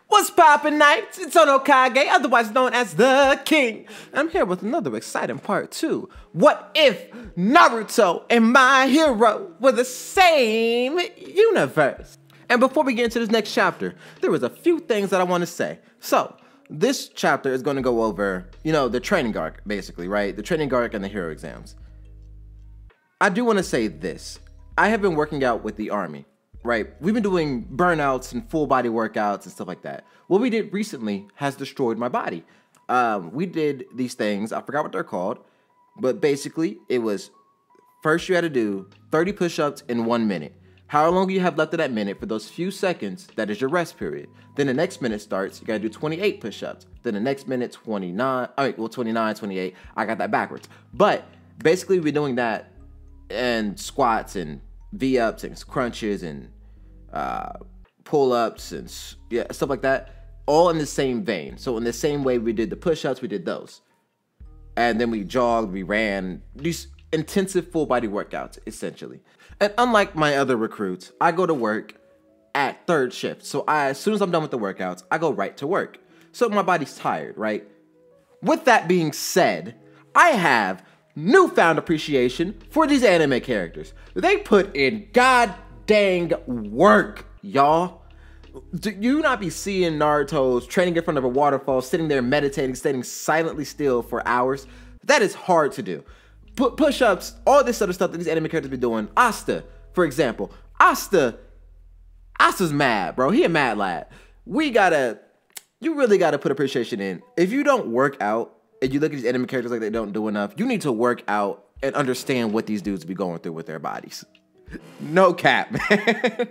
What's poppin', Knights? It's Okage, otherwise known as the King. I'm here with another exciting part 2. What if Naruto and My Hero were the same universe? And before we get into this next chapter, there was a few things that I want to say. So, this chapter is going to go over, the training arc, basically, right? The training arc and the hero exams. I do want to say this. I have been working out with the army. Right, we've been doing burnouts and full body workouts and stuff like that. What we did recently has destroyed my body. We did these things, I forgot what they're called, but basically it was, first you had to do 30 push-ups in 1 minute. How long you have left of that minute, for those few seconds, that is your rest period. Then the next minute starts, you gotta do 28 push-ups. Then the next minute, 29, 28, I got that backwards. But basically we're doing that and squats and V-ups and crunches and pull-ups and stuff like that, all in the same vein. So in the same way we did the push-ups, we did those. And then we jogged, we ran, these intensive full-body workouts, essentially. And unlike my other recruits, I go to work at third shift. So as soon as I'm done with the workouts, I go right to work. So my body's tired, right? With that being said, I have newfound appreciation for these anime characters. They put in god dang work, y'all. Do you not be seeing Naruto's training in front of a waterfall, sitting there meditating, standing silently still for hours? That is hard to do. Push-ups, all this other stuff that these anime characters be doing. Asta, for example. Asta's mad, bro. He a mad lad. You really gotta put appreciation in. If you don't work out, and you look at these anime characters like they don't do enough, you need to work out and understand what these dudes be going through with their bodies. No cap, man.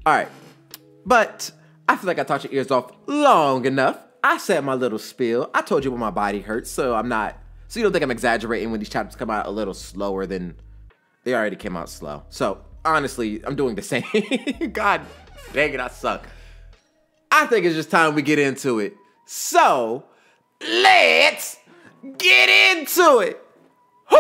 All right, but I feel like I talked your ears off long enough. I said my little spiel. I told you what my body hurts, so you don't think I'm exaggerating when these chapters come out a little slower than they already came out slow. So honestly, I'm doing the same. God dang it, I suck. I think it's just time we get into it. So, let's get into it. Woo!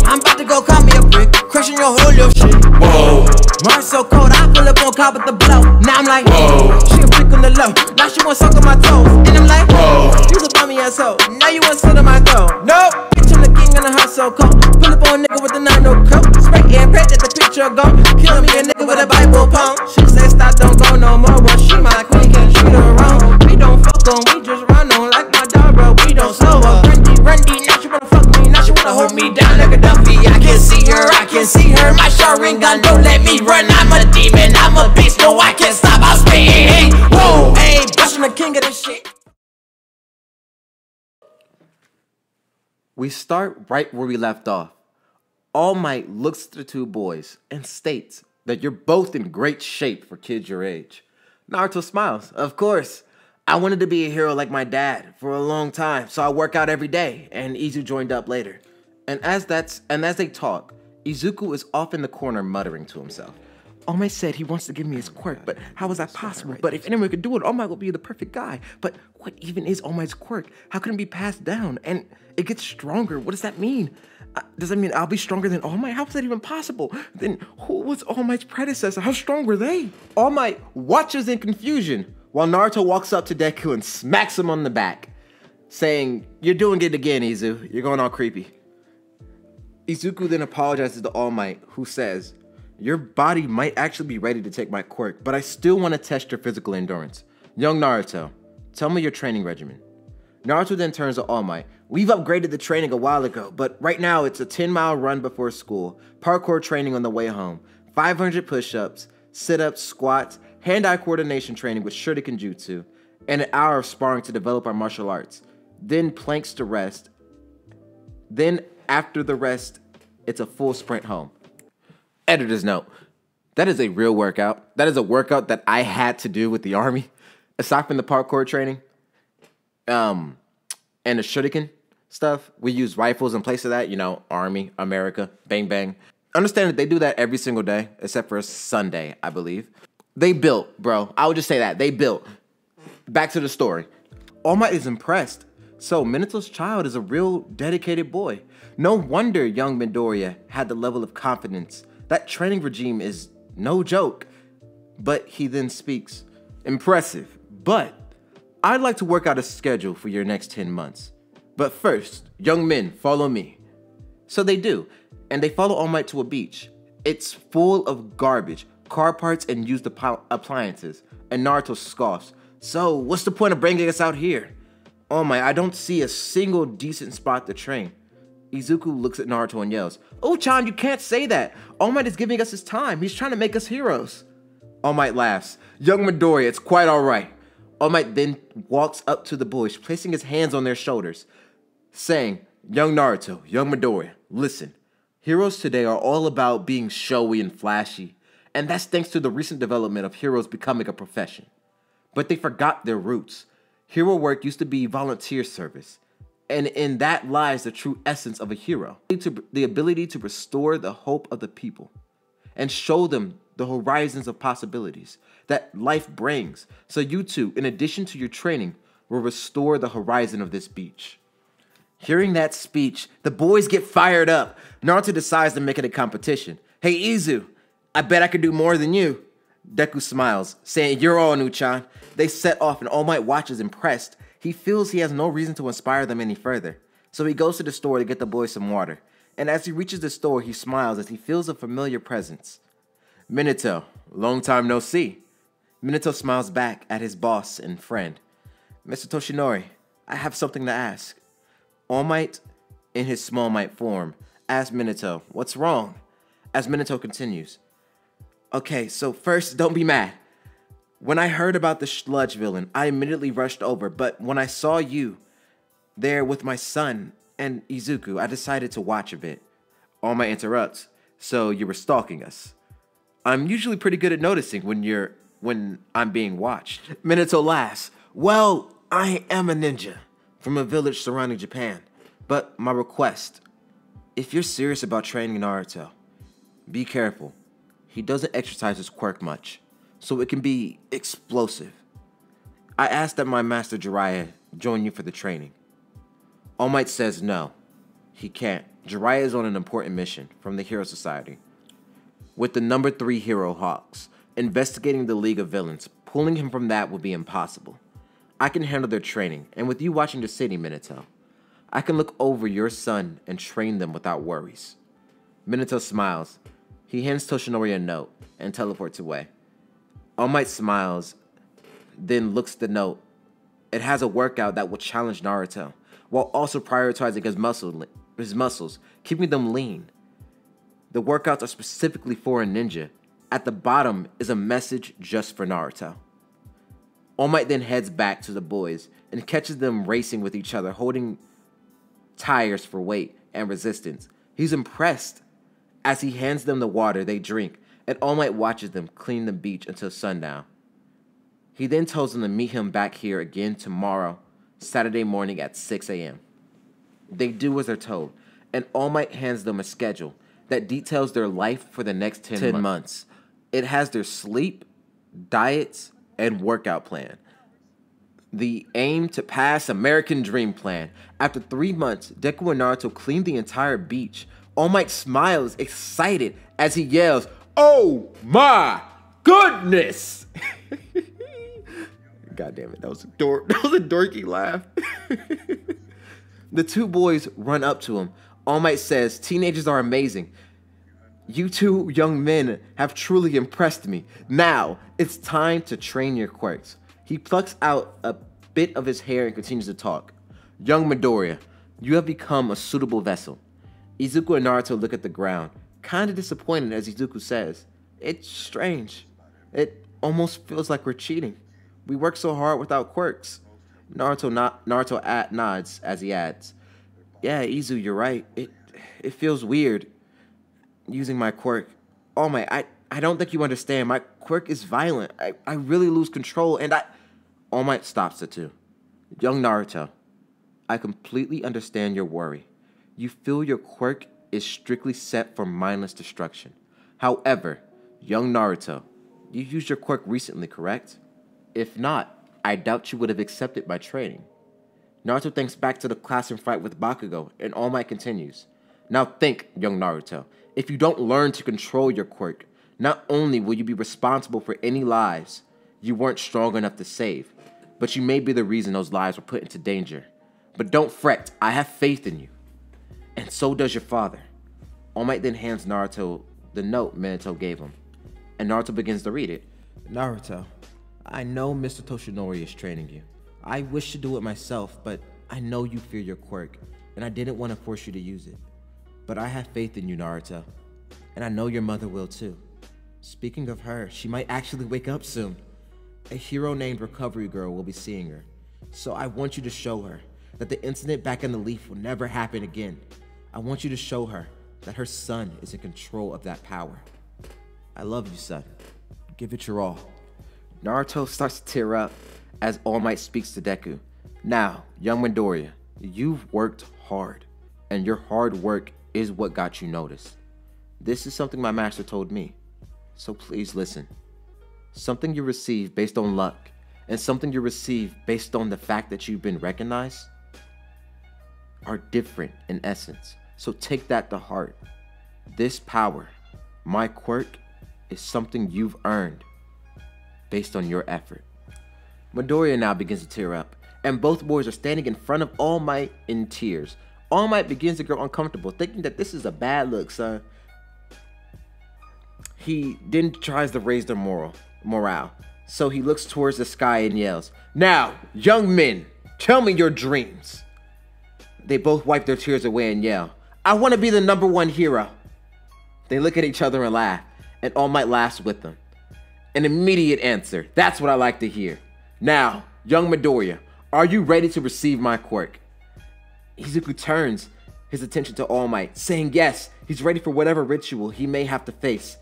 I'm about to go call me a brick, crushing your whole little shit. Whoa. Mars so cold, I pull up on cop with the blow. Now I'm like, whoa. She a brick on the low. Now she want suck on my toes. And I'm like, whoa. You a bummy asshole. Now you want sit on my throne. Nope. Bitch, I'm the king in the house so cold. Pull up on a nigga with the 9-no coat. Spray and pray that the picture go. Kill me a nigga with a Bible pump. She say stop, don't go no more. Well, she my queen, can't treat her wrong. We don't fuck on, we just run on like my dog, bro. We don't slow up. Rundy, now she wanna fuck me. Now she wanna hold me down like a Duffy. I can see her, my Sharingan don't let me run. I'm a demon, I'm a beast, no I can't stop, I'm spitting. Whoa, hey, bitch, I'm the king of this shit. We start right where we left off. All Might looks at the two boys and states that you're both in great shape for kids your age. Naruto smiles. Of course, I wanted to be a hero like my dad for a long time, so I work out every day, and Izu joined up later. And as they talk, Izuku is off in the corner muttering to himself. All Might said he wants to give me his quirk, but how is that possible? But if anyone could do it, All Might will be the perfect guy. But what even is All Might's quirk? How can it be passed down? And it gets stronger. What does that mean? Does that mean I'll be stronger than All Might? How is that even possible? Then who was All Might's predecessor? How strong were they? All Might watches in confusion while Naruto walks up to Deku and smacks him on the back, saying, "You're doing it again, Izu. You're going all creepy." Izuku then apologizes to All Might, who says, "Your body might actually be ready to take my quirk, but I still want to test your physical endurance. Young Naruto, tell me your training regimen." Naruto then turns to All Might. "We've upgraded the training a while ago, but right now it's a 10-mile run before school, parkour training on the way home, 500 push-ups, sit-ups, squats, hand-eye coordination training with shuriken jutsu, and an hour of sparring to develop our martial arts. Then planks to rest. Then after the rest, it's a full sprint home." Editor's note. That is a real workout. That is a workout that I had to do with the army. Aside from the parkour training, and the shuriken stuff, we use rifles in place of that, Army, America, bang, bang. Understand that they do that every single day, except for Sunday, I believe. They built, bro. I would just say that. They built. Back to the story. All Might is impressed. So Minato's child is a real dedicated boy. No wonder young Midoriya had the level of confidence. That training regime is no joke. But he then speaks. Impressive, but I'd like to work out a schedule for your next 10 months. But first, young men, follow me. So they do, and they follow All Might to a beach. It's full of garbage, car parts, and used appliances. And Naruto scoffs. So, what's the point of bringing us out here? All Might, I don't see a single decent spot to train. Izuku looks at Naruto and yells, "Oh, Chan, you can't say that. All Might is giving us his time. He's trying to make us heroes." All Might laughs. "Young Midoriya, it's quite all right." All Might then walks up to the boys, placing his hands on their shoulders, saying, "Young Naruto, young Midoriya, listen. Heroes today are all about being showy and flashy, and that's thanks to the recent development of heroes becoming a profession. But they forgot their roots. Hero work used to be volunteer service, and in that lies the true essence of a hero, the ability to restore the hope of the people and show them the horizons of possibilities that life brings. So you two, in addition to your training, will restore the horizon of this beach." Hearing that speech, the boys get fired up. Naruto decides to make it a competition. "Hey, Izu, I bet I could do more than you." Deku smiles, saying, "You're all Nuchan." They set off and All Might watches impressed. He feels he has no reason to inspire them any further. So he goes to the store to get the boys some water. And as he reaches the store, he smiles as he feels a familiar presence. "Minato, long time no see." Minato smiles back at his boss and friend. "Mr. Toshinori, I have something to ask." All Might, in his small might form, asks Minato, "What's wrong?" As Minato continues, "Okay, so first, don't be mad. When I heard about the sludge villain, I immediately rushed over, but when I saw you there with my son and Izuku, I decided to watch a bit." All Might interrupts, "So you were stalking us?" "I'm usually pretty good at noticing when I'm being watched." Minato laughs. "Well, I am a ninja from a village surrounding Japan, but my request, if you're serious about training Naruto, be careful. He doesn't exercise his quirk much, so it can be explosive. I asked that my master Jiraiya join you for the training." All Might says no, he can't. Jiraiya is on an important mission from the Hero Society with the number 3 hero Hawks. Investigating the League of Villains, pulling him from that would be impossible. I can handle their training, and with you watching the city, Minato, I can look over your son and train them without worries. Minato smiles. He hands Toshinori a note and teleports away. All Might smiles, then looks at the note. It has a workout that will challenge Naruto, while also prioritizing his muscles, keeping them lean. The workouts are specifically for a ninja. At the bottom is a message just for Naruto. All Might then heads back to the boys and catches them racing with each other, holding tires for weight and resistance. He's impressed. As he hands them the water they drink, and All Might watches them clean the beach until sundown. He then tells them to meet him back here again tomorrow, Saturday morning at 6 a.m. They do as they're told, and All Might hands them a schedule that details their life for the next 10 months. It has their sleep, diets, and workout plan. The aim to pass American Dream plan. After 3 months, Deku and Naruto clean the entire beach. All Might smiles, excited, as he yells, "Oh my goodness!" God damn it, that was a dorky laugh. The two boys run up to him. All Might says, "Teenagers are amazing. You two young men have truly impressed me. Now, it's time to train your quirks." He plucks out a bit of his hair and continues to talk. "Young Midoriya, you have become a suitable vessel." Izuku and Naruto look at the ground, kind of disappointed as Izuku says, "It's strange. It almost feels like we're cheating. We work so hard without quirks." Naruto nods as he adds, "Yeah, Izu, you're right. It feels weird using my quirk. All Might, I don't think you understand. My quirk is violent. I really lose control, and All Might stops the two. "Young Naruto, I completely understand your worry. You feel your quirk is strictly set for mindless destruction. However, young Naruto, you used your quirk recently, correct? If not, I doubt you would have accepted my training." Naruto thinks back to the classroom fight with Bakugo, and All Might continues. "Now think, young Naruto. If you don't learn to control your quirk, not only will you be responsible for any lives you weren't strong enough to save, but you may be the reason those lives were put into danger. But don't fret, I have faith in you. And so does your father. All Might then hands Naruto the note Minato gave him, and Naruto begins to read it. Naruto, I know Mr. Toshinori is training you. I wish to do it myself, but I know you fear your quirk, and I didn't want to force you to use it. But I have faith in you, Naruto, and I know your mother will too. Speaking of her, she might actually wake up soon. A hero named Recovery Girl will be seeing her, so I want you to show her that the incident back in the Leaf will never happen again. I want you to show her that her son is in control of that power. I love you, son. Give it your all. Naruto starts to tear up as All Might speaks to Deku. Now, young Midoriya, you've worked hard, and your hard work is what got you noticed. This is something my master told me, so please listen. Something you receive based on luck, and something you receive based on the fact that you've been recognized are different in essence. So take that to heart. This power, my quirk, is something you've earned based on your effort. Midoriya now begins to tear up, and both boys are standing in front of All Might in tears. All Might begins to grow uncomfortable, thinking that this is a bad look, son. He then tries to raise their morale, so he looks towards the sky and yells, "Now, young men, tell me your dreams." They both wipe their tears away and yell, "I want to be the #1 hero." They look at each other and laugh, and All Might laughs with them. An immediate answer. That's what I like to hear. Now, young Midoriya, are you ready to receive my quirk? Izuku turns his attention to All Might, saying yes, he's ready for whatever ritual he may have to face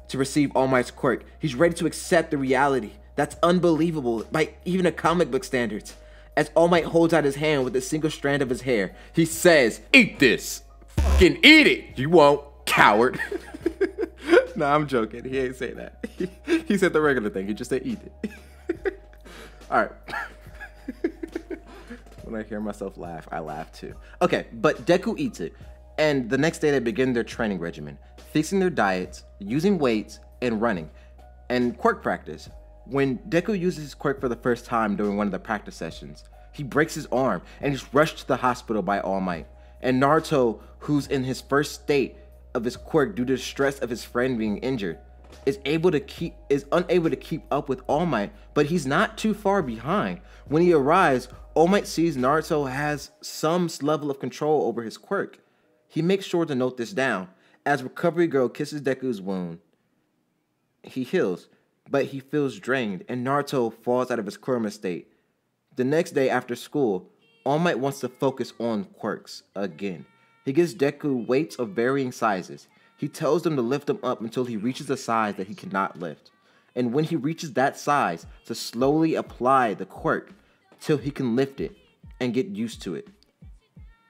to receive All Might's quirk. He's ready to accept the reality that's unbelievable by even a comic book standards. As All Might holds out his hand with a single strand of his hair, he says, "Eat this. Fucking eat it. You won't, coward." Nah, I'm joking. He ain't say that. He said the regular thing. He just said eat it. All right. When I hear myself laugh, I laugh too. Okay, but Deku eats it. And the next day they begin their training regimen, fixing their diets, using weights, and running, and quirk practice. When Deku uses his quirk for the first time during one of the practice sessions, he breaks his arm and is rushed to the hospital by All Might. And Naruto, who's in his first state of his quirk due to the stress of his friend being injured, is unable to keep up with All Might, but he's not too far behind. When he arrives, All Might sees Naruto has some level of control over his quirk. He makes sure to note this down. As Recovery Girl kisses Deku's wound, he heals, but he feels drained, and Naruto falls out of his coma state. The next day after school, All Might wants to focus on quirks again. He gives Deku weights of varying sizes. He tells them to lift them up until he reaches a size that he cannot lift. And when he reaches that size, to slowly apply the quirk till he can lift it and get used to it.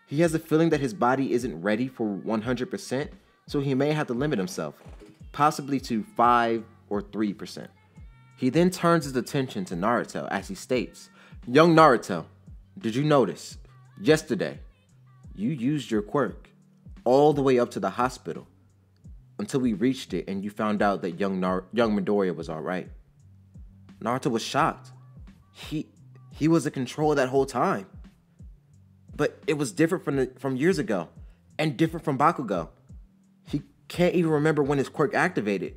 He has a feeling that his body isn't ready for 100%, so he may have to limit himself, possibly to 5 or 3%. He then turns his attention to Naruto as he states, "Young Naruto, did you notice, yesterday, you used your quirk all the way up to the hospital until we reached it and you found out that young Midoriya was alright." Naruto was shocked. He was in control that whole time. But it was different from years ago, and different from Bakugo. He can't even remember when his quirk activated.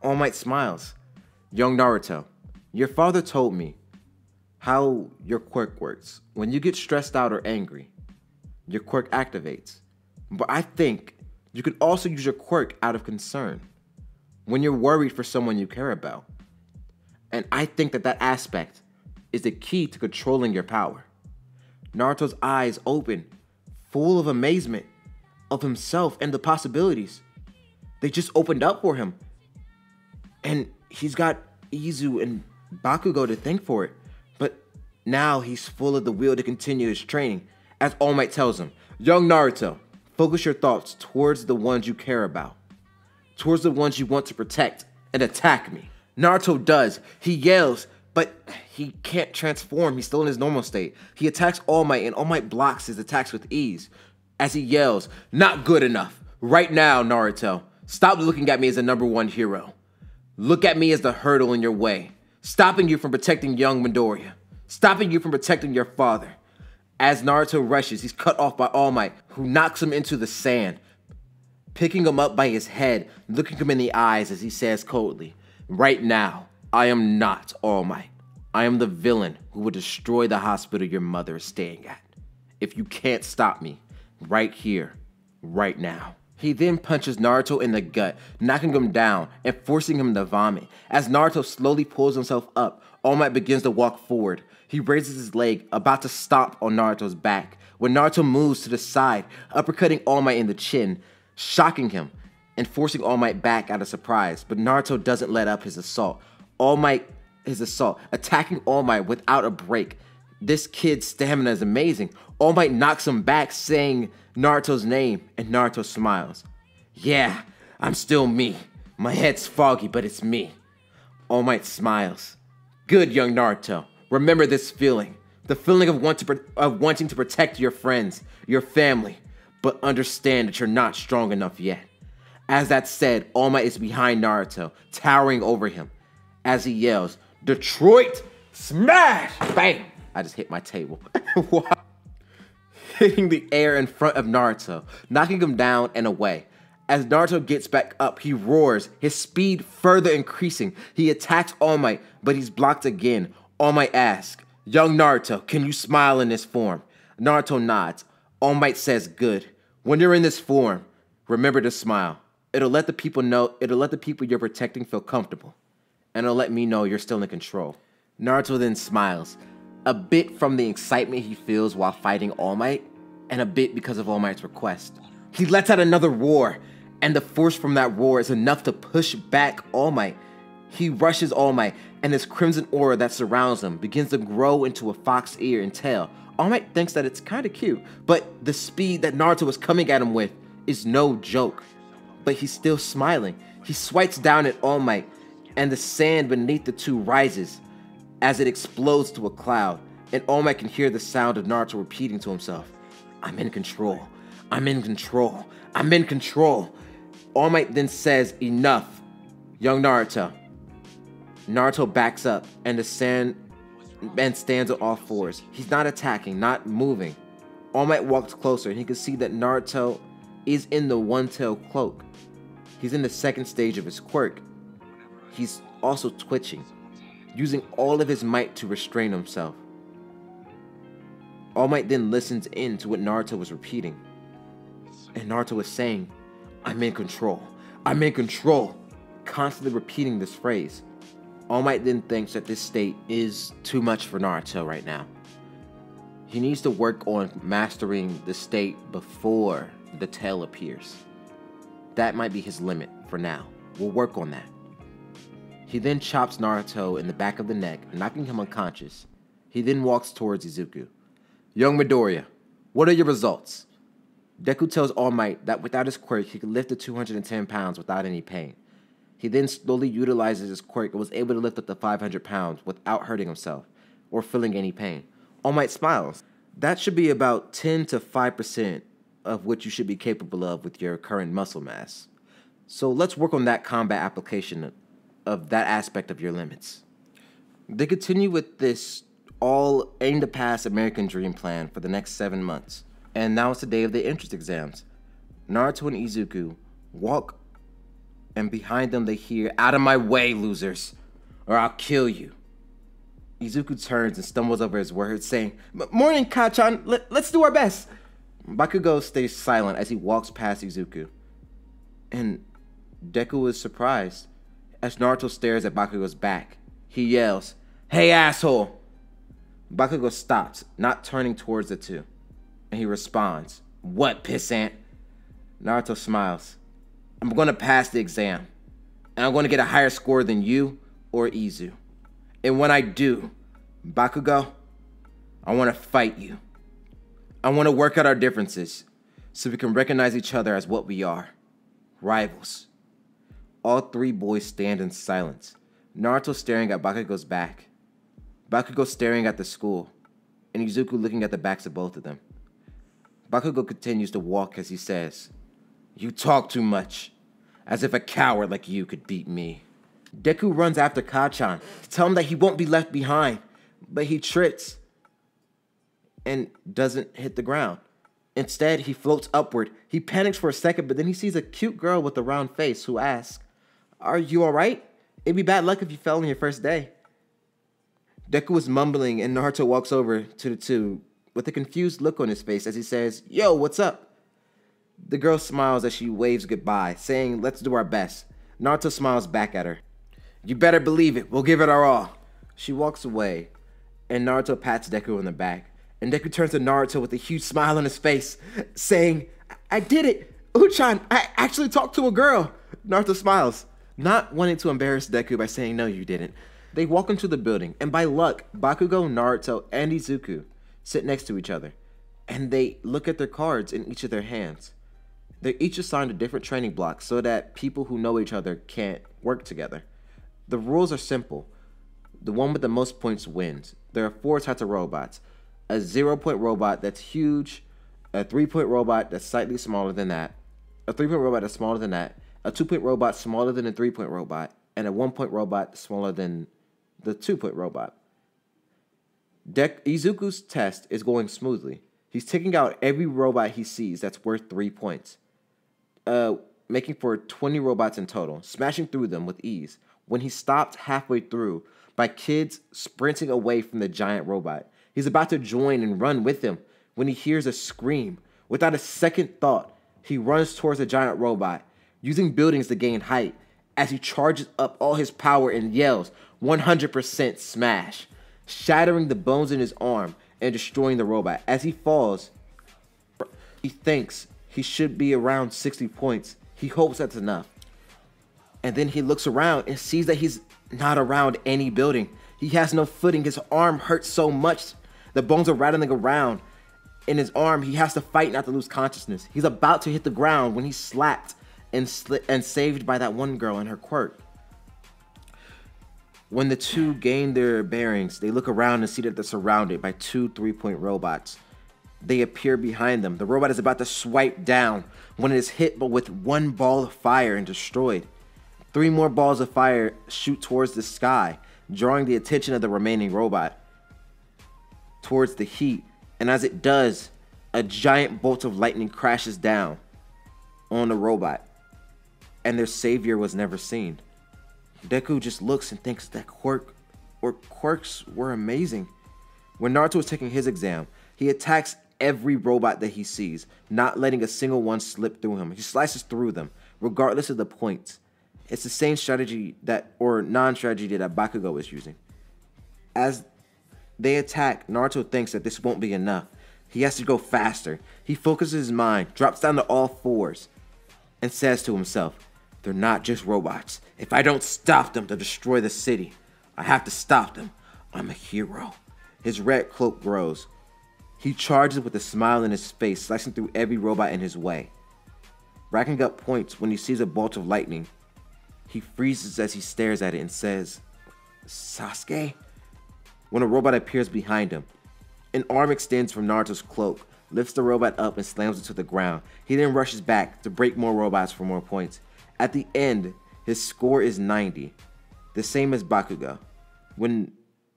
All Might smiles. "Young Naruto, your father told me how your quirk works. When you get stressed out or angry, your quirk activates. But I think you can also use your quirk out of concern, when you're worried for someone you care about. And I think that aspect is the key to controlling your power." Naruto's eyes open, full of amazement of himself and the possibilities. They just opened up for him. And he's got Izu and Bakugo to thank for it. But now he's full of the will to continue his training, as All Might tells him, "Young Naruto, focus your thoughts towards the ones you care about, towards the ones you want to protect, and attack me." Naruto does. He yells, but he can't transform. He's still in his normal state. He attacks All Might, and All Might blocks his attacks with ease. As he yells, "Not good enough. Right now, Naruto, stop looking at me as a #1 hero. Look at me as the hurdle in your way. stopping you from protecting young Midoriya, stopping you from protecting your father. As Naruto rushes, he's cut off by All Might, who knocks him into the sand, picking him up by his head, looking him in the eyes as he says coldly, "Right now, I am not All Might. I am the villain who will destroy the hospital your mother is staying at. If you can't stop me, right here, right now." He then punches Naruto in the gut, knocking him down and forcing him to vomit. As Naruto slowly pulls himself up, All Might begins to walk forward. He raises his leg, about to stomp on Naruto's back, when Naruto moves to the side, uppercutting All Might in the chin, shocking him and forcing All Might back out of surprise. But Naruto doesn't let up his assault, attacking All Might without a break. This kid's stamina is amazing. All Might knocks him back, saying Naruto's name, and Naruto smiles. "Yeah, I'm still me. My head's foggy, but it's me." All Might smiles. "Good, young Naruto. Remember this feeling. The feeling of wanting to protect your friends, your family, but understand that you're not strong enough yet." As that said, All Might is behind Naruto, towering over him. As he yells, "Detroit, smash!" Bam! I just hit my table. Hitting the air in front of Naruto, knocking him down and away. As Naruto gets back up, he roars, his speed further increasing. He attacks All Might, but he's blocked again. All Might asks, "Young Naruto, can you smile in this form?" Naruto nods. All Might says, "Good. When you're in this form, remember to smile. It'll let the people you're protecting feel comfortable. And it'll let me know you're still in control." Naruto then smiles, a bit from the excitement he feels while fighting All Might, and a bit because of All Might's request. He lets out another roar, and the force from that roar is enough to push back All Might. He rushes All Might, and this crimson aura that surrounds him begins to grow into a fox ear and tail. All Might thinks that it's kind of cute, but the speed that Naruto was coming at him with is no joke. But he's still smiling. He swipes down at All Might, and the sand beneath the two rises as it explodes to a cloud, and All Might can hear the sound of Naruto repeating to himself, "I'm in control. I'm in control. I'm in control." All Might then says, "Enough, young Naruto." Naruto backs up and stands on all fours. He's not attacking, not moving. All Might walks closer, and he can see that Naruto is in the one-tail cloak. He's in the second stage of his quirk. He's also twitching, using all of his might to restrain himself. All Might then listens in to what Naruto was repeating. And Naruto was saying, "I'm in control. I'm in control," constantly repeating this phrase. All Might then thinks that this state is too much for Naruto right now. He needs to work on mastering the state before the tail appears. That might be his limit for now. We'll work on that. He then chops Naruto in the back of the neck, knocking him unconscious. He then walks towards Izuku. "Young Midoriya, what are your results?" Deku tells All Might that without his quirk, he could lift the 210 pounds without any pain. He then slowly utilizes his quirk and was able to lift up to 500 pounds without hurting himself or feeling any pain. All Might smiles. That should be about 10 to 5% of what you should be capable of with your current muscle mass. So let's work on that combat application of that aspect of your limits. They continue with this all aim to pass American Dream plan for the next 7 months. And now it's the day of the entrance exams. Naruto and Izuku walk, and behind them they hear, "Out of my way, losers, or I'll kill you." Izuku turns and stumbles over his words, saying, "Morning, Kachan, let's do our best." Bakugo stays silent as he walks past Izuku. And Deku is surprised as Naruto stares at Bakugo's back. He yells, "Hey, asshole!" Bakugo stops, not turning towards the two. And he responds, "What, pissant?" Naruto smiles. "I'm going to pass the exam. And I'm going to get a higher score than you or Izu. And when I do, Bakugo, I want to fight you. I want to work out our differences so we can recognize each other as what we are. Rivals." All three boys stand in silence. Naruto staring at Bakugo's back. Bakugo staring at the school. And Izuku looking at the backs of both of them. Bakugo continues to walk as he says, "You talk too much. As if a coward like you could beat me." Deku runs after Kachan to tell him that he won't be left behind, but he trips and doesn't hit the ground. Instead, he floats upward. He panics for a second, but then he sees a cute girl with a round face who asks, "Are you alright? It'd be bad luck if you fell on your first day." Deku is mumbling, and Naruto walks over to the two with a confused look on his face as he says, "Yo, what's up?" The girl smiles as she waves goodbye, saying, "Let's do our best." Naruto smiles back at her. "You better believe it. We'll give it our all." She walks away, and Naruto pats Deku on the back. And Deku turns to Naruto with a huge smile on his face, saying, "I did it! Uchan, I actually talked to a girl!" Naruto smiles, not wanting to embarrass Deku by saying, "No, you didn't." They walk into the building, and by luck, Bakugo, Naruto, and Izuku sit next to each other, and they look at their cards in each of their hands. They're each assigned a different training block so that people who know each other can't work together. The rules are simple. The one with the most points wins. There are 4 types of robots. A 0-point robot that's huge, a 3-point robot that's slightly smaller than that, a 3-point robot that's smaller than that, a 2-point robot smaller than a 3-point robot, and a 1-point robot smaller than the 2-point robot. Izuku's test is going smoothly. He's taking out every robot he sees that's worth 3 points, making for 20 robots in total, smashing through them with ease, when he stopped halfway through by kids sprinting away from the giant robot. He's about to join and run with him when he hears a scream. Without a second thought, he runs towards the giant robot, using buildings to gain height as he charges up all his power and yells, 100% smash, shattering the bones in his arm and destroying the robot. As he falls, he thinks he should be around 60 points. He hopes that's enough. And then he looks around and sees that he's not around any building. He has no footing. His arm hurts so much. The bones are rattling around in his arm. He has to fight not to lose consciousness. He's about to hit the ground when he's slapped and saved by that one girl and her quirk. When the two gain their bearings, they look around and see that they're surrounded by 2 3-point robots. They appear behind them. The robot is about to swipe down when it is hit but with 1 ball of fire and destroyed. 3 more balls of fire shoot towards the sky, drawing the attention of the remaining robot towards the heat, and as it does, a giant bolt of lightning crashes down on the robot, and their savior was never seen. Deku just looks and thinks that quirks were amazing. When Naruto was taking his exam, he attacks every robot that he sees, not letting a single one slip through him. He slices through them, regardless of the points. It's the same strategy non-strategy that Bakugo is using. As they attack, Naruto thinks that this won't be enough. He has to go faster. He focuses his mind, drops down to all 4s, and says to himself, "They're not just robots. If I don't stop them to destroy the city, I have to stop them. I'm a hero." His red cloak grows. He charges with a smile in his face, slicing through every robot in his way. Racking up points when he sees a bolt of lightning, he freezes as he stares at it and says, "Sasuke?" When a robot appears behind him, an arm extends from Naruto's cloak, lifts the robot up and slams it to the ground. He then rushes back to break more robots for more points. At the end, his score is 90, the same as Bakugo, when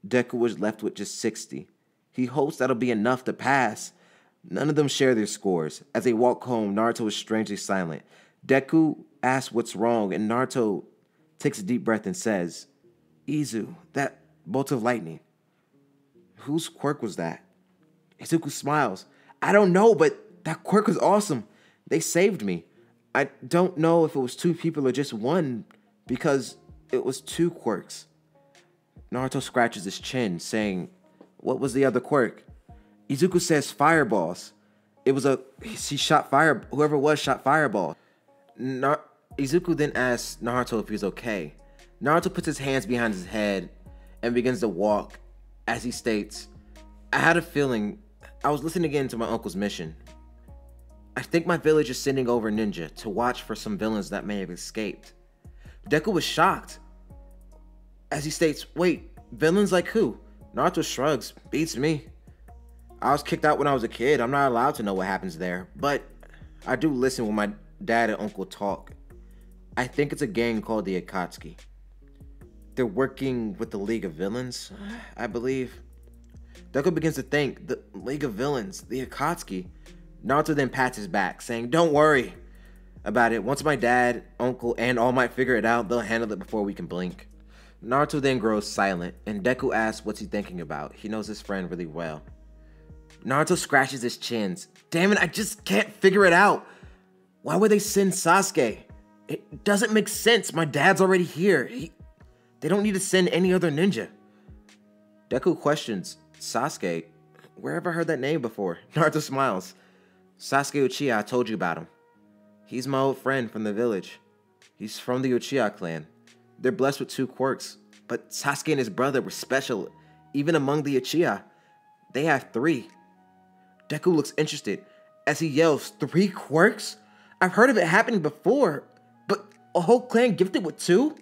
Deku was left with just 60. He hopes that'll be enough to pass. None of them share their scores. As they walk home, Naruto is strangely silent. Deku asks what's wrong, and Naruto takes a deep breath and says, "Izu, that bolt of lightning. Whose quirk was that?" Izuku smiles. "I don't know, but that quirk was awesome. They saved me. I don't know if it was 2 people or just 1, because it was 2 quirks." Naruto scratches his chin, saying, "What was the other quirk?" Izuku says fireballs. Whoever it was shot fireball. Izuku then asks Naruto if he's okay. Naruto puts his hands behind his head and begins to walk as he states, "I had a feeling. I was listening again to my uncle's mission. I think my village is sending over ninja to watch for some villains that may have escaped." Deku was shocked as he states, "Wait, villains like who?" Naruto shrugs, "Beats me. I was kicked out when I was a kid. I'm not allowed to know what happens there, but I do listen when my dad and uncle talk. I think it's a gang called the Akatsuki." They're working with the League of Villains, I believe. Deku begins to think, the League of Villains, the Akatsuki. Naruto then pats his back, saying, "Don't worry about it. Once my dad, uncle, and All Might figure it out, they'll handle it before we can blink." Naruto then grows silent, and Deku asks what's he thinking about. He knows his friend really well. Naruto scratches his chins. Damn it, I just can't figure it out. Why would they send Sasuke? It doesn't make sense. My dad's already here. They don't need to send any other ninja. Deku questions, Sasuke? Where have I heard that name before? Naruto smiles. Sasuke Uchiha, I told you about him. He's my old friend from the village. He's from the Uchiha clan. They're blessed with 2 quirks, but Sasuke and his brother were special, even among the Uchiha. They have 3. Deku looks interested as he yells, 3 quirks? I've heard of it happening before, but a whole clan gifted with 2?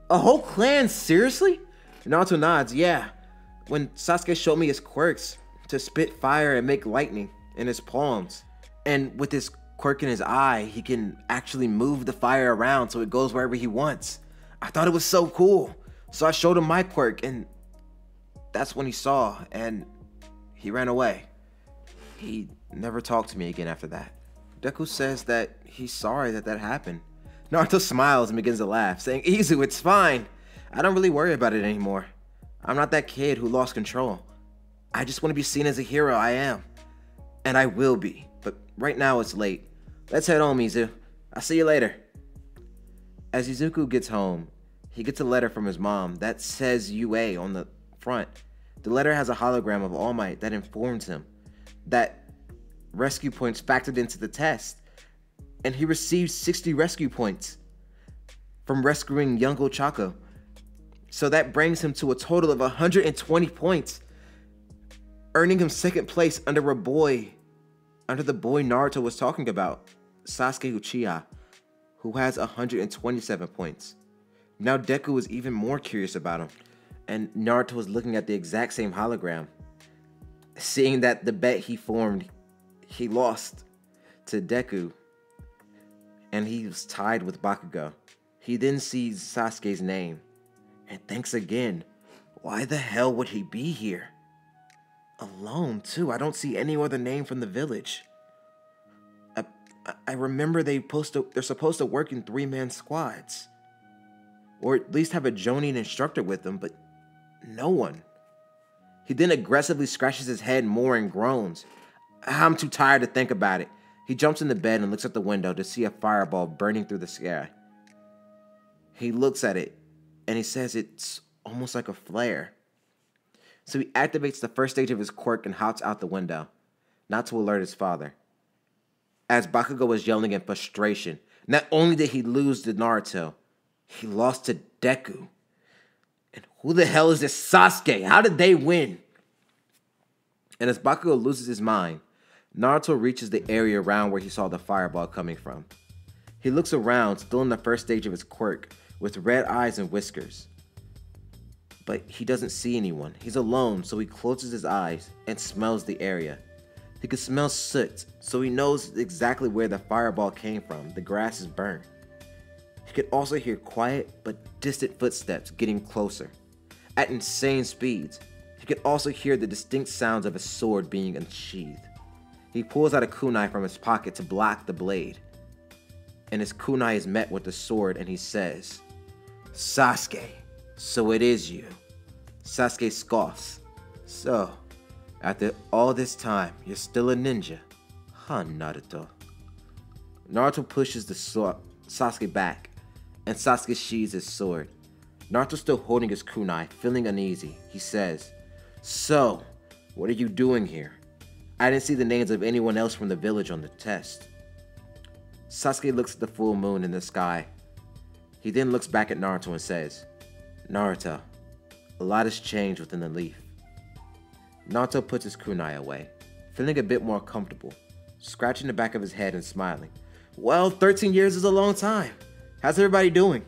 A whole clan, seriously? Naruto nods, yeah. When Sasuke showed me his quirks, to spit fire and make lightning in his palms, and with his quirk in his eye, he can actually move the fire around so it goes wherever he wants. I thought it was so cool. So I showed him my quirk, and that's when he saw, and he ran away. He never talked to me again after that. Deku says that he's sorry that happened. Naruto smiles and begins to laugh, saying, Izu, it's fine. I don't really worry about it anymore. I'm not that kid who lost control. I just want to be seen as a hero. I am. And I will be. But right now it's late. Let's head home, Izu. I'll see you later. As Izuku gets home, he gets a letter from his mom that says UA on the front. The letter has a hologram of All Might that informs him that rescue points factored into the test, and he received 60 rescue points from rescuing young Ochako. So that brings him to a total of 120 points, earning him second place under the boy Naruto was talking about, Sasuke Uchiha, who has 127 points. Now Deku is even more curious about him, and Naruto is looking at the exact same hologram, seeing that the bet he formed, he lost to Deku, and he was tied with Bakugo. He then sees Sasuke's name, and thinks again, why the hell would he be here? Alone, too. I don't see any other name from the village. I remember they're supposed to work in 3-man squads. Or at least have a Jonin instructor with them, but no one. He then aggressively scratches his head more and groans. I'm too tired to think about it. He jumps in the bed and looks out the window to see a fireball burning through the sky. He looks at it, and he says it's almost like a flare. So he activates the first stage of his quirk and hops out the window, not to alert his father. As Bakugo was yelling in frustration, not only did he lose to Naruto, he lost to Deku. And who the hell is this Sasuke? How did they win? And as Bakugo loses his mind, Naruto reaches the area around where he saw the fireball coming from. He looks around, still in the first stage of his quirk, with red eyes and whiskers. But he doesn't see anyone. He's alone, so he closes his eyes and smells the area. He can smell soot, so he knows exactly where the fireball came from. The grass is burnt. He could also hear quiet but distant footsteps getting closer at insane speeds. He could also hear the distinct sounds of a sword being unsheathed. He pulls out a kunai from his pocket to block the blade, and his kunai is met with the sword, and he says, Sasuke, so it is you. Sasuke scoffs. So, after all this time, you're still a ninja, huh, Naruto? Naruto pushes the Sasuke back, and Sasuke sheathes his sword. Naruto's still holding his kunai, feeling uneasy. He says, So, what are you doing here? I didn't see the names of anyone else from the village on the test. Sasuke looks at the full moon in the sky. He then looks back at Naruto and says, Naruto, a lot has changed within the leaf. Naruto puts his kunai away, feeling a bit more comfortable, scratching the back of his head and smiling. Well, 13 years is a long time. How's everybody doing?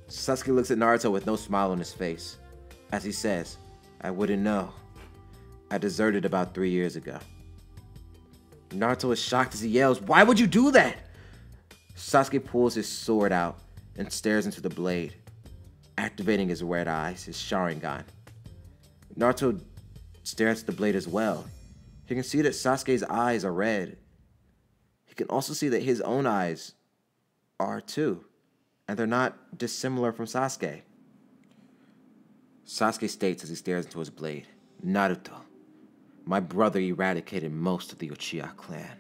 Sasuke looks at Naruto with no smile on his face, as he says, I wouldn't know. I deserted about 3 years ago. Naruto is shocked as he yells, Why would you do that? Sasuke pulls his sword out and stares into the blade. activating his red eyes, his Sharingan. Naruto stares at the blade as well. He can see that Sasuke's eyes are red. He can also see that his own eyes are too, and they're not dissimilar from Sasuke. Sasuke states as he stares into his blade, "Naruto, my brother eradicated most of the Uchiha clan,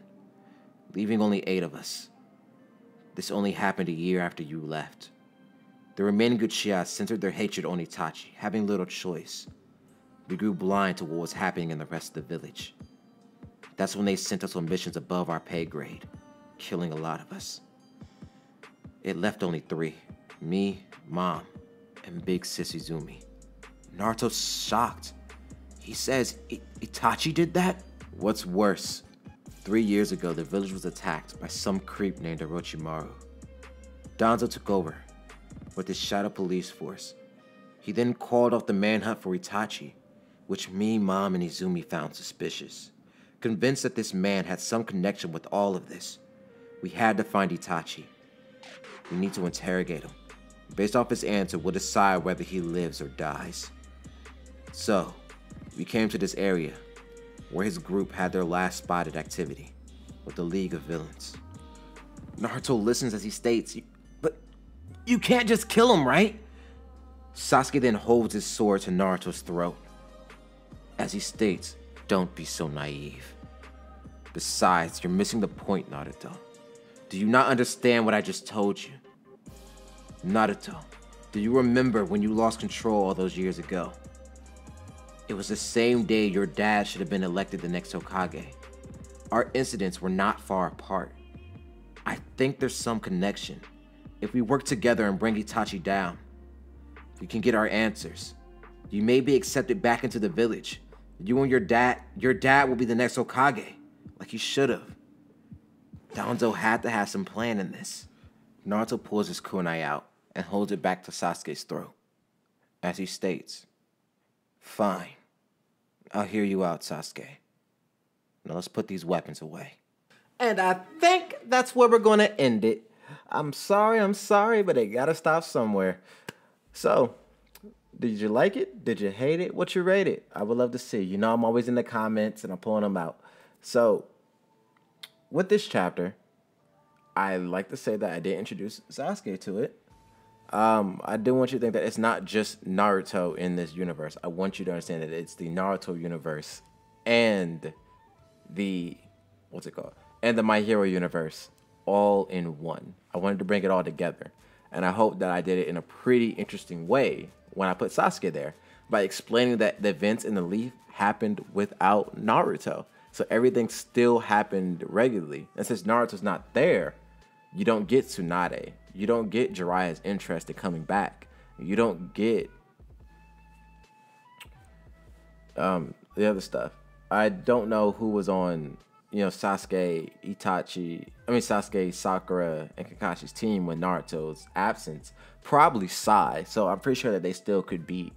leaving only 8 of us. This only happened a year after you left. The remaining Uchiha centered their hatred on Itachi, having little choice. We grew blind to what was happening in the rest of the village. That's when they sent us on missions above our pay grade, killing a lot of us. It left only 3, me, Mom, and Big Sis Izumi." Naruto's shocked. He says, Itachi did that? What's worse, 3 years ago, the village was attacked by some creep named Orochimaru. Danzo took over with his shadow police force. He then called off the manhunt for Itachi, which me, Mom, and Izumi found suspicious. Convinced that this man had some connection with all of this, we had to find Itachi. We need to interrogate him. Based off his answer, we'll decide whether he lives or dies. So, we came to this area, where his group had their last spotted activity, with the League of Villains. Naruto listens as he states, "But you can't just kill him, right?" Sasuke then holds his sword to Naruto's throat. As he states, "Don't be so naive. Besides, you're missing the point, Naruto. Do you not understand what I just told you? Naruto, do you remember when you lost control all those years ago? It was the same day your dad should have been elected the next Hokage. Our incidents were not far apart. I think there's some connection. If we work together and bring Itachi down, we can get our answers. You may be accepted back into the village. You and your dad will be the next Hokage, like he should have." Danzo had to have some plan in this. Naruto pulls his kunai out and holds it back to Sasuke's throat. As he states, "Fine. I'll hear you out, Sasuke. Now let's put these weapons away." And I think that's where we're going to end it. I'm sorry, but they gotta stop somewhere. So, did you like it? Did you hate it? What you rate it? I would love to see. You know, I'm always in the comments and I'm pulling them out. So, with this chapter, I like to say that I did introduce Sasuke to it. I do want you to think that it's not just Naruto in this universe. I want you to understand that it's the Naruto universe and the, and the My Hero universe all in one. I wanted to bring it all together. And I hope that I did it in a pretty interesting way when I put Sasuke there, by explaining that the events in the Leaf happened without Naruto. So everything still happened regularly. And since Naruto's not there, you don't get Tsunade. You don't get Jiraiya's interest in coming back. You don't get the other stuff. I don't know who was on, Sasuke, Sakura, and Kakashi's team when Naruto's absence. Probably Sai. So I'm pretty sure that they still could beat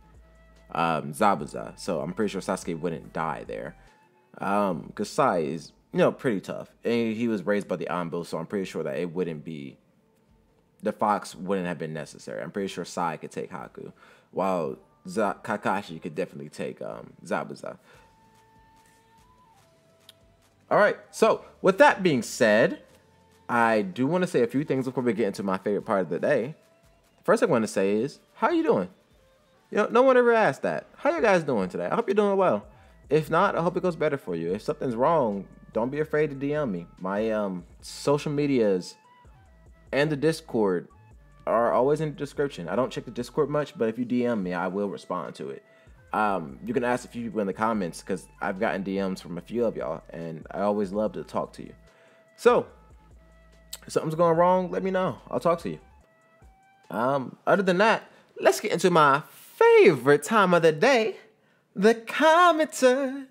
Zabuza. So I'm pretty sure Sasuke wouldn't die there. Because Sai is, pretty tough. And he was raised by the Anbu, so I'm pretty sure that it wouldn't be, the Fox wouldn't have been necessary. I'm pretty sure Sai could take Haku, while Kakashi could definitely take Zabuza. All right, so with that being said, I do want to say a few things before we get into my favorite part of the day. First thing I want to say is, how are you doing? No one ever asked that. How you guys doing today? I hope you're doing well. If not, I hope it goes better for you. If something's wrong, don't be afraid to DM me. My social medias and the Discord are always in the description. I don't check the Discord much, but if you DM me, I will respond to it. You can ask a few people in the comments, because I've gotten DMs from a few of y'all, and I always love to talk to you. So, if something's going wrong, let me know. I'll talk to you. Other than that, let's get into my favorite time of the day, the commenter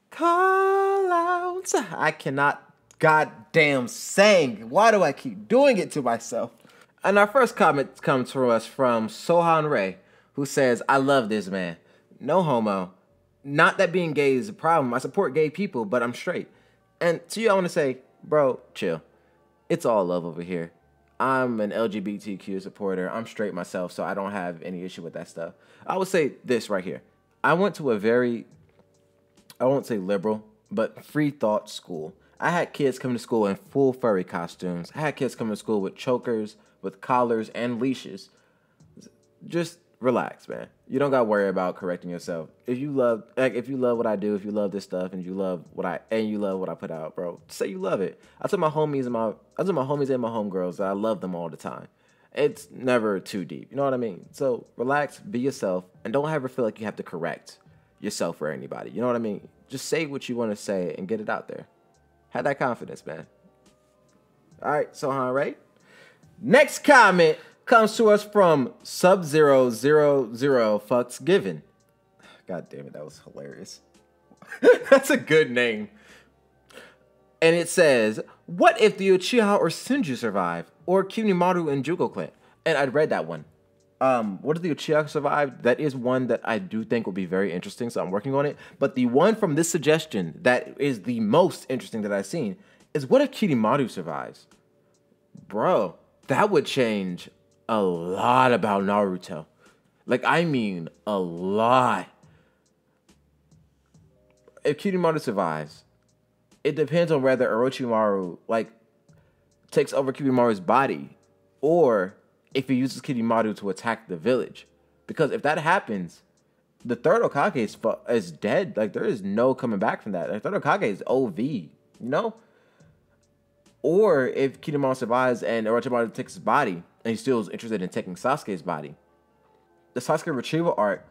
call out. I cannot goddamn sing. Why do I keep doing it to myself? And our first comment comes from us from Sohan Ray, who says, "I love this man. No homo. Not that being gay is a problem. I support gay people, but I'm straight." And to you, I want to say, bro, chill. It's all love over here. I'm an LGBTQ supporter. I'm straight myself, so I don't have any issue with that stuff. I would say this right here. I went to a very, I won't say liberal, but free thought school. I had kids coming to school in full furry costumes. I had kids coming to school with chokers, with collars, and leashes. Just relax, man. You don't gotta worry about correcting yourself. If you love what I do, if you love this stuff, and you love what I put out, bro, say you love it. I tell my homies and my homegirls that I love them all the time. It's never too deep. You know what I mean? So relax, be yourself, and don't ever feel like you have to correct yourself or anybody. You know what I mean? Just say what you want to say and get it out there. Have that confidence, man. All right, Sohan, right? Next comment comes to us from Sub-000 fucks given. God damn it, that was hilarious. That's a good name. And it says, what if the Uchiha or Senju survive? Or Kunimaru and Jugo clan? And I'd read that one. What if the Uchiha survive? That is one that I do think will be very interesting, so I'm working on it. But the one from this suggestion that is the most interesting that I've seen is what if Kirimaru survives? Bro, that would change a lot about Naruto. Like, I mean, a lot. If Kirimaru survives, it depends on whether Orochimaru, like, takes over Kirimaru's body, or if he uses Kirimaru to attack the village. Because if that happens, the third Hokage is dead. Like, there is no coming back from that. The third Hokage is OV, you know? Or if Kirimaru survives and Orochimaru takes his body, and he still is interested in taking Sasuke's body, the Sasuke retrieval arc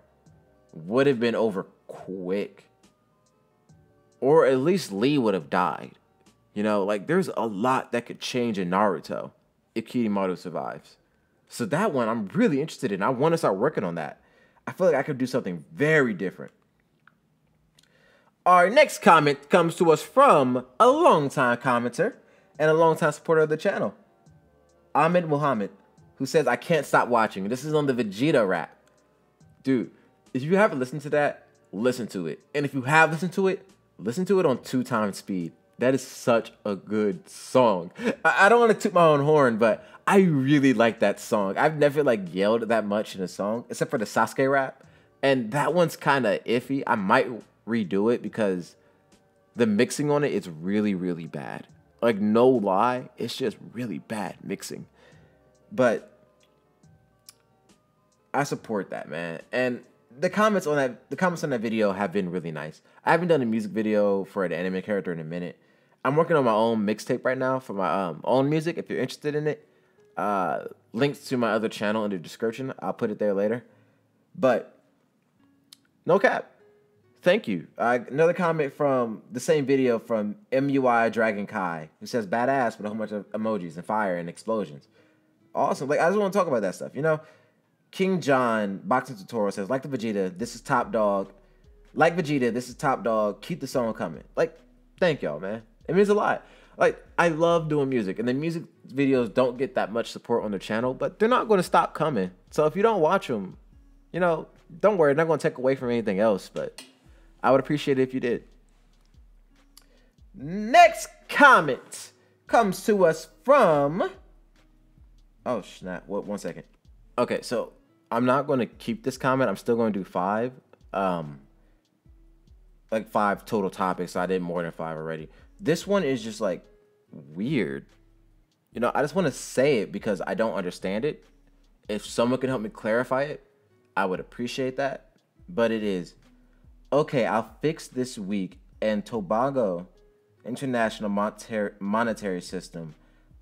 would have been over quick. Or at least Lee would have died. You know, like, there's a lot that could change in Naruto if Kirimaru survives. So that one I'm really interested in. I want to start working on that. I feel like I could do something very different. Our next comment comes to us from a longtime commenter and a longtime supporter of the channel, Ahmed Muhammad, who says, I can't stop watching. This is on the Vegeta rap. Dude, if you haven't listened to that, listen to it. And if you have listened to it, listen to it on 2x speed. That is such a good song. I don't want to toot my own horn, but I really like that song. I've never like yelled that much in a song, except for the Sasuke rap. And that one's kind of iffy. I might redo it because the mixing on it is really, really bad. Like, no lie, it's just really bad mixing. But I support that, man. And the comments on that video have been really nice. I haven't done a music video for an anime character in a minute. I'm working on my own mixtape right now for my own music. If you're interested in it, links to my other channel in the description. I'll put it there later. But no cap. Thank you. Another comment from the same video from MUI Dragon Kai, who says badass with a whole bunch of emojis and fire and explosions. Awesome. Like, I just want to talk about that stuff, you know? King John Boxing Tutorial says, like the Vegeta, this is top dog. Like Vegeta, this is top dog. Keep the song coming. Like, thank y'all, man. It means a lot. Like, I love doing music, and the music videos don't get that much support on the channel, but they're not going to stop coming. So if you don't watch them, you know, don't worry. They're not going to take away from anything else, but I would appreciate it if you did. Next comment comes to us from... Oh, snap. What? 1 second. Okay, so I'm not going to keep this comment. I'm still going to do 5. Like 5 total topics. So I did more than 5 already. This one is just like weird. You know, I just want to say it because I don't understand it. If someone can help me clarify it, I would appreciate that. But it is, okay, I'll fix this week and Tobago International Monetary System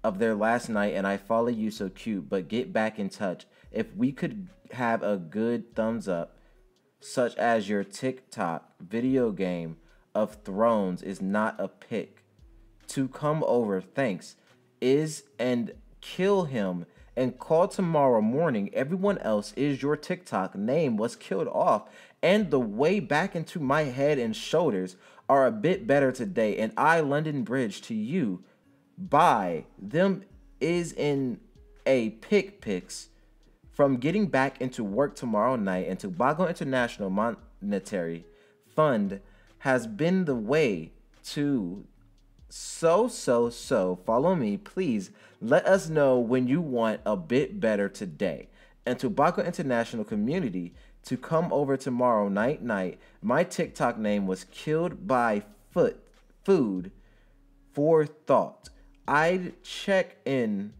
of their last night, and I follow you so cute, but get back in touch. If we could have a good thumbs up, such as your TikTok video game of Thrones is not a pick, to come over, thanks, is and kill him and call tomorrow morning. Everyone else is your TikTok name was killed off, and the way back into my head and shoulders are a bit better today, and I London Bridge to you by them is in a picks from getting back into work tomorrow night, and Tobago International Monetary Fund has been the way to So, follow me, please. Let us know when you want a bit better today. And to Baco International Community, to come over tomorrow night. My TikTok name was Killed by Food for Thought. I'd check in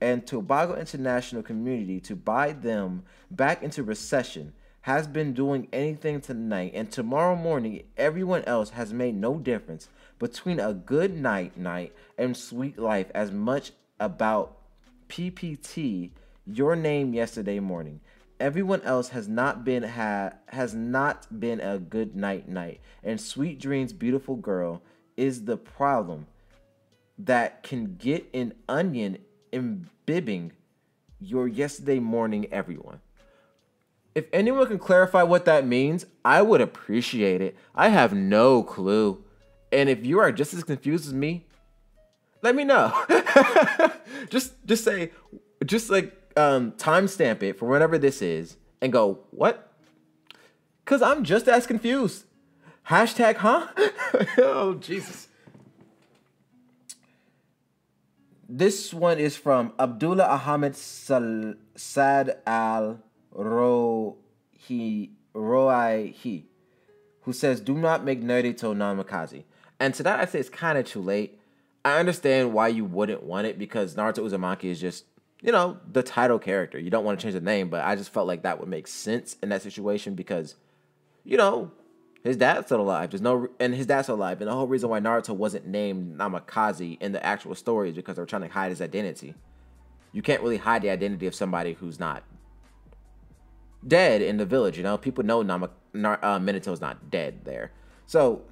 and Tobago International Community to buy them back into recession. Has been doing anything tonight and tomorrow morning. Everyone else has made no difference between a good night and sweet life as much about PPT. Your name yesterday morning. Everyone else has not been a good night and sweet dreams. Beautiful girl is the problem that can get an onion imbibing your yesterday morning. Everyone. If anyone can clarify what that means, I would appreciate it. I have no clue. And if you are just as confused as me, let me know. just say, timestamp it for whatever this is and go, what? Because I'm just as confused. Hashtag, huh? Oh, Jesus. This one is from Abdullah Ahmed Sad Al-Roaihi, who says, do not make Naruto Namikaze. And to that, I say it's kind of too late. I understand why you wouldn't want it because Naruto Uzumaki is just, the title character. You don't want to change the name, but I just felt like that would make sense in that situation because, his dad's still alive. His dad's still alive. And the whole reason why Naruto wasn't named Namikaze in the actual story is because they were trying to hide his identity. You can't really hide the identity of somebody who's not dead in the village. People know Minato's not dead there. So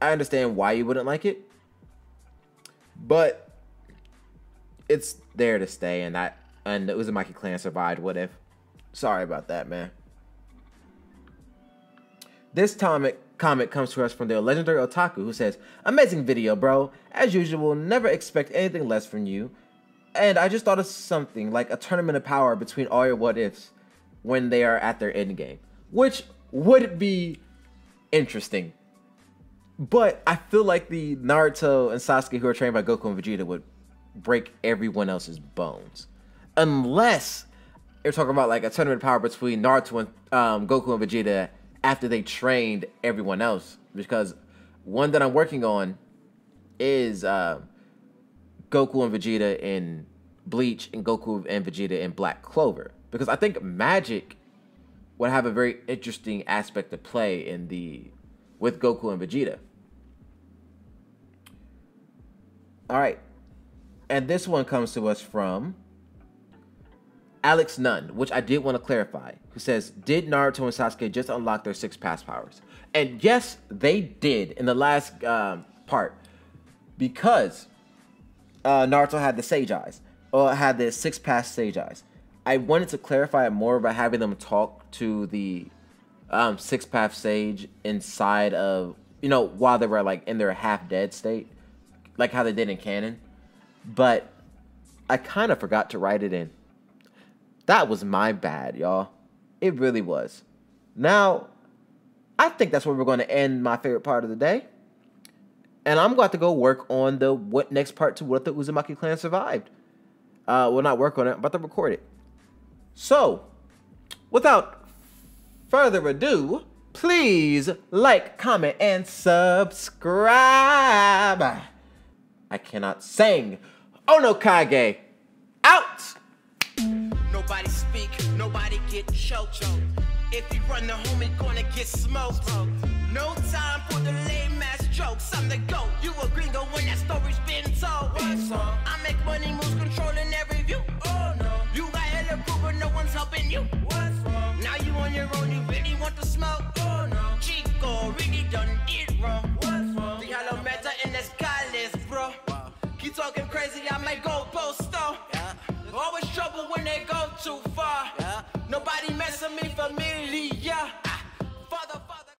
I understand why you wouldn't like it, but it's there to stay, and the Uzumaki clan survived. What if? Sorry about that, man. This comment comes to us from the legendary Otaku, who says, amazing video, bro. As usual, never expect anything less from you. And I just thought of something like a tournament of power between all your what ifs when they are at their end game, which would be interesting. But I feel like the Naruto and Sasuke who are trained by Goku and Vegeta would break everyone else's bones. Unless you're talking about like a tournament of power between Naruto and Goku and Vegeta after they trained everyone else. Because one that I'm working on is Goku and Vegeta in Bleach and Goku and Vegeta in Black Clover. Because I think magic would have a very interesting aspect to play with Goku and Vegeta. All right. And this one comes to us from Alex Nunn, which I did want to clarify, who says, did Naruto and Sasuke just unlock their 6 past powers? And yes, they did in the last part. Because Naruto had the Sage Eyes, or had the 6 past Sage Eyes. I wanted to clarify it more by having them talk to the 6 past Sage inside of, while they were like in their half-dead state, like how they did in canon. But I kind of forgot to write it in. That was my bad, y'all. It really was. Now, I think that's where we're going to end my favorite part of the day. And I'm going to go work on the next part to what the Uzumaki clan survived. Well, not work on it, but to record it. So, without further ado, please like, comment, and subscribe. I cannot sing. Oh no, Kage. Out! Nobody speak, nobody get choked. If you run the homie, gonna get smoked. No time for the lame ass jokes. I'm the GOAT. You a gringo when that story's been told. I make money moves, controlling every view. Oh no, you got hella proof, but no one's helping you. What's wrong? Now you on your own, you really want to smoke. Oh no, Chico really done it wrong. What's wrong? The hollow matter in the sky list, bro. Keep talking crazy, I might go